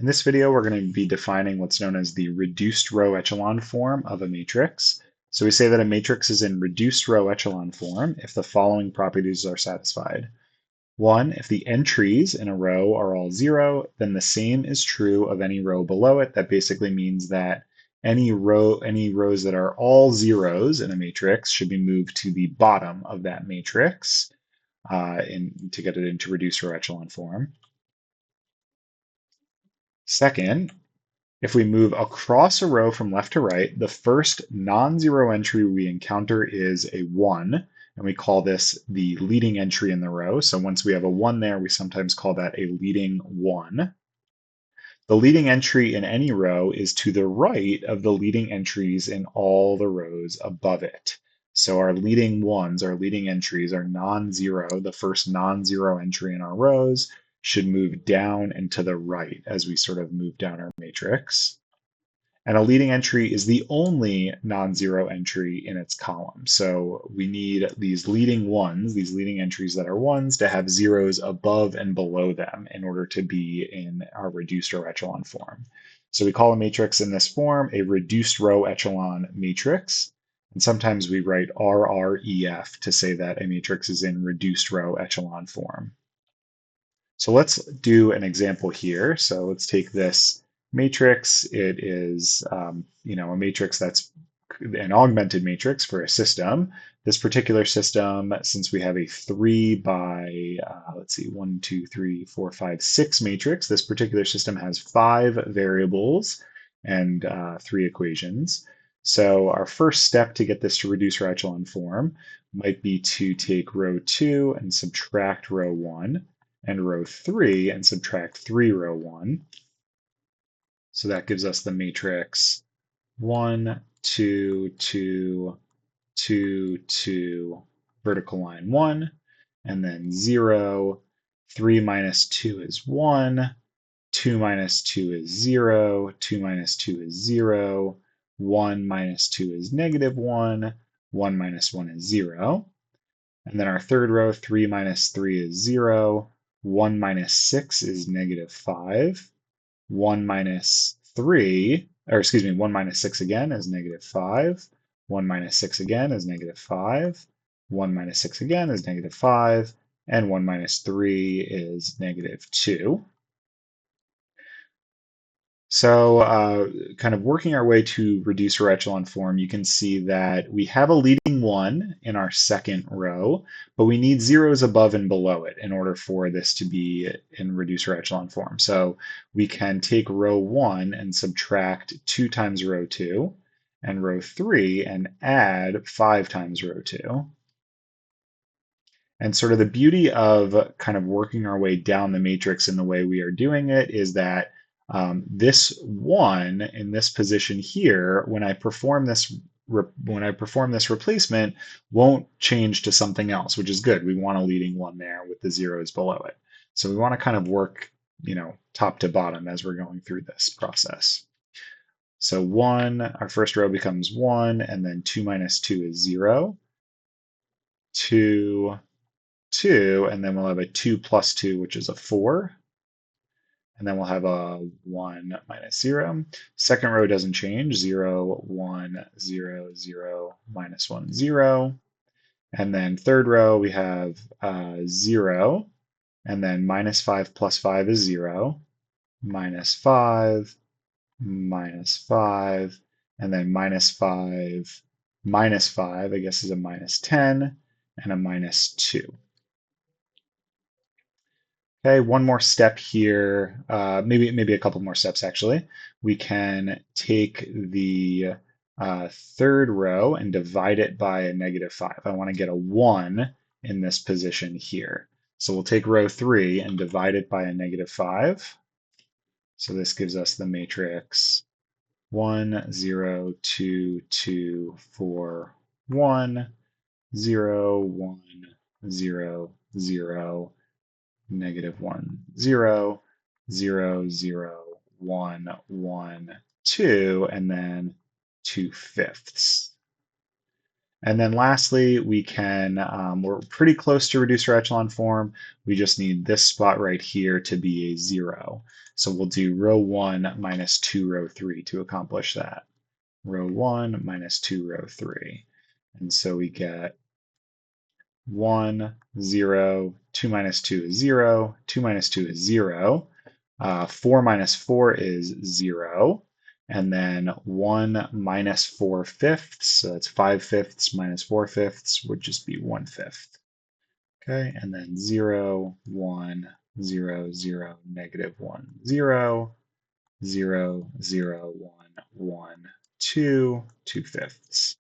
In this video, we're going to be defining what's known as the reduced row echelon form of a matrix. So we say that a matrix is in reduced row echelon form if the following properties are satisfied. One, if the entries in a row are all zero, then the same is true of any row below it. That basically means that any rows that are all zeros in a matrix should be moved to the bottom of that matrix to get it into reduced row echelon form. Second, if we move across a row from left to right, the first non-zero entry we encounter is a 1, and we call this the leading entry in the row. So once we have a 1 there, we sometimes call that a leading 1. The leading entry in any row is to the right of the leading entries in all the rows above it. So our leading ones, our leading entries are non-zero. The first non-zero entry in our rows should move down and to the right as we sort of move down our matrix. And a leading entry is the only non-zero entry in its column. So we need these leading ones, these leading entries that are ones, to have zeros above and below them in order to be in our reduced row echelon form. So we call a matrix in this form a reduced row echelon matrix. And sometimes we write RREF to say that a matrix is in reduced row echelon form. So let's do an example here. So let's take this matrix. It is, a matrix that's an augmented matrix for a system. This particular system, since we have a 3 by, let's see, 1, 2, 3, 4, 5, 6 matrix, this particular system has 5 variables and 3 equations. So our first step to get this to reduce row echelon form might be to take row 2 and subtract row 1 and row 3 and subtract 3 row 1. So that gives us the matrix 1, 2, 2, 2, 2, vertical line 1, and then 0. 3 minus 2 is 1. 2 minus 2 is 0. 2 minus 2 is 0. 1 minus 2 is negative 1. 1 minus 1 is 0. And then our third row, 3 minus 3 is 0. 1 minus 6 is negative 5. 1 minus 3, or excuse me, 1 minus 6 again is negative 5. 1 minus 6 again is negative 5. 1 minus 6 again is negative 5. And 1 minus 3 is negative 2. So kind of working our way to reduce row echelon form, you can see that we have a leading 1 in our second row, but we need zeros above and below it in order for this to be in reduce row echelon form. So we can take row 1 and subtract 2 times row 2, and row 3 and add 5 times row 2. And sort of the beauty of kind of working our way down the matrix in the way we are doing it is that this 1 in this position here, when I perform this replacement, won't change to something else, which is good. We want a leading 1 there with the zeros below it. So we want to kind of work, top to bottom as we're going through this process. So 1, our first row becomes 1, and then 2 minus 2 is 0. 2, 2, and then we'll have a 2 plus 2, which is a 4. And then we'll have a 1 minus 0. Second row doesn't change, 0, 1, 0, 0, minus 1, 0. And then third row, we have 0, and then minus 5 plus 5 is 0, minus 5, minus 5, and then minus 5, I guess is a minus 10, and a minus 2. Okay, one more step here, maybe a couple more steps actually. We can take the third row and divide it by a negative 5. I want to get a 1 in this position here. So we'll take row 3 and divide it by a negative 5. So this gives us the matrix 1, 0, 2, 2, 4, 1, 0, 1, 0, 0, negative 1, 0, 0, 0, 1, 1, 2, and then 2/5. And then lastly, we're pretty close to reduced row echelon form. We just need this spot right here to be a 0. So we'll do row 1 minus 2 row 3 to accomplish that. Row 1 minus 2 row 3. And so we get 1, 0, 2 minus 2 is 0, 2 minus 2 is 0, 4 minus 4 is 0, and then 1 minus 4 fifths, so that's 5 fifths minus 4 fifths would just be 1 fifth. Okay, and then 0, 1, 0, 0, negative 1, 0, 0, 0, 1, 1, 2, 2 fifths.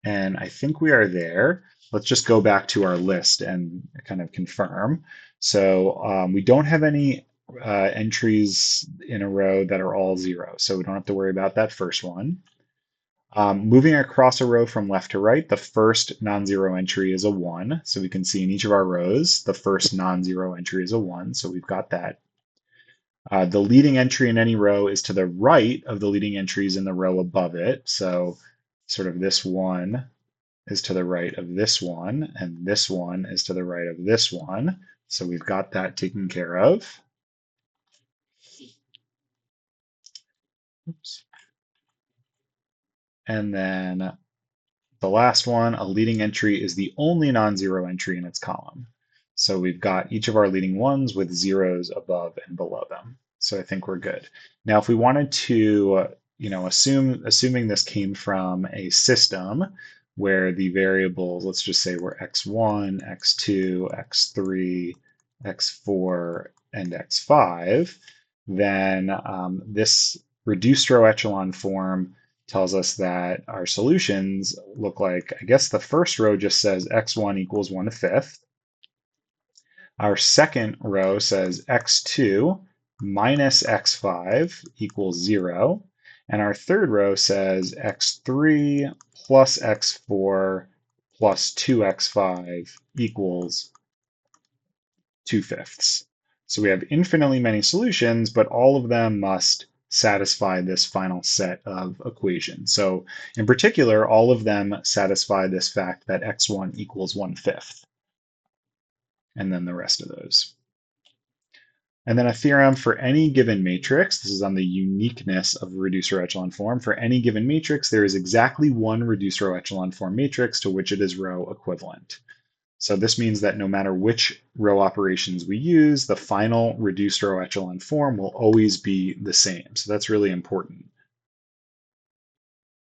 And I think we are there. Let's just go back to our list and kind of confirm. So we don't have any entries in a row that are all 0, so we don't have to worry about that first one. Moving across a row from left to right, the first non-zero entry is a 1. So we can see in each of our rows, the first non-zero entry is a 1. So we've got that. The leading entry in any row is to the right of the leading entries in the row above it. So sort of this 1 is to the right of this one, and this one is to the right of this one. So we've got that taken care of. Oops. And then the last one, a leading entry, is the only non-zero entry in its column. So we've got each of our leading ones with zeros above and below them. So I think we're good. Now, if we wanted to, assuming this came from a system where the variables, let's just say were x1, x2, x3, x4, and x5, then this reduced row echelon form tells us that our solutions look like, I guess the first row just says x1 equals 1 fifth. Our second row says x2 minus x5 equals 0. And our third row says x3 plus x4 plus 2x5 equals 2 fifths. So we have infinitely many solutions, but all of them must satisfy this final set of equations. So in particular, all of them satisfy this fact that x1 equals 1 fifth, and then the rest of those. And then a theorem for any given matrix. This is on the uniqueness of reduced row echelon form. For any given matrix, there is exactly one reduced row echelon form matrix to which it is row equivalent. So this means that no matter which row operations we use, the final reduced row echelon form will always be the same. So that's really important.